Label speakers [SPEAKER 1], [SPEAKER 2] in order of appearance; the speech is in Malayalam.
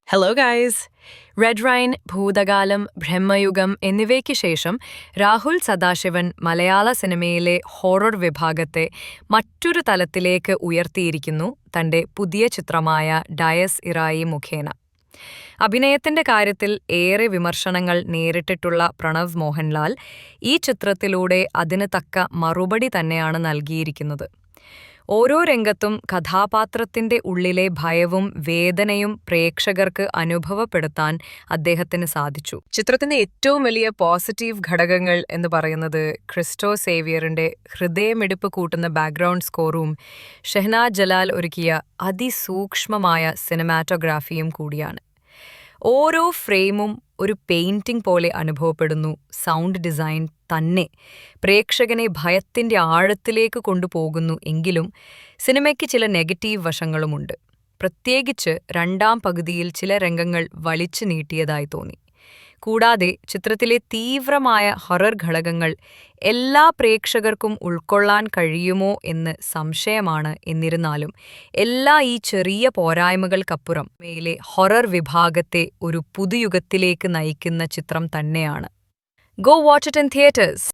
[SPEAKER 1] Hello guys. റെഡ് റൈൻ, ഭൂതകാലം, ബ്രഹ്മയുഗം എന്നിവയ്ക്ക് ശേഷം രാഹുൽ സദാശിവൻ മലയാള സിനിമയിലെ ഹൊറർ വിഭാഗത്തെ മറ്റൊരു തലത്തിലേക്ക് ഉയർത്തിയിരിക്കുന്നു തന്റെ പുതിയ ചിത്രമായ ഡയസ് ഇറായി മുഖേന. അഭിനയത്തിന്റെ കാര്യത്തിൽ ഏറെ വിമർശനങ്ങൾ നേരിട്ടിട്ടുള്ള പ്രണവ് മോഹൻലാൽ ഈ ചിത്രത്തിലൂടെ അതിന് തക്ക മറുപടി തന്നെയാണ് നൽകിയിരിക്കുന്നത്. ഓരോ രംഗത്തും കഥാപാത്രത്തിന്റെ ഉള്ളിലെ ഭയവും വേദനയും പ്രേക്ഷകർക്ക് അനുഭവപ്പെടുത്താൻ അദ്ദേഹത്തിന് സാധിച്ചു. ചിത്രത്തിന്റെ ഏറ്റവും വലിയ പോസിറ്റീവ് ഘടകങ്ങൾ എന്ന് പറയുന്നത് ക്രിസ്റ്റോ സേവിയറിന്റെ ഹൃദയമിടിപ്പ് കൂട്ടുന്ന ബാക്ക്ഗ്രൗണ്ട് സ്കോറും ഷെഹനാസ് ജലാൽ ഒരുക്കിയ അതിസൂക്ഷ്മമായ സിനിമാറ്റോഗ്രാഫിയും കൂടിയാണ്. ഓരോ ഫ്രെയിമും ഒരു പെയിന്റിംഗ് പോലെ അനുഭവപ്പെടുന്നു. സൗണ്ട് ഡിസൈൻ തന്നെ പ്രേക്ഷകനെ ഭയത്തിന്റെ ആഴത്തിലേക്ക് കൊണ്ടുപോകുന്നു. എങ്കിലും സിനിമയ്ക്ക് ചില നെഗറ്റീവ് വശങ്ങളുമുണ്ട്. പ്രത്യേകിച്ച് രണ്ടാം പകുതിയിൽ ചില രംഗങ്ങൾ വലിച്ചു നീട്ടിയതായി തോന്നി. കൂടാതെ ചിത്രത്തിലെ തീവ്രമായ ഹൊറർ ഘടകങ്ങൾ എല്ലാ പ്രേക്ഷകർക്കും ഉൾക്കൊള്ളാൻ കഴിയുമോ എന്ന് സംശയമാണ്. എന്നിരുന്നാലും ഈ ചെറിയ പോരായ്മകൾക്കപ്പുറം മേലെ ഹൊറർ വിഭാഗത്തെ ഒരു പുതുയുഗത്തിലേക്ക് നയിക്കുന്ന ചിത്രം തന്നെയാണ്. Go watch it in theatres.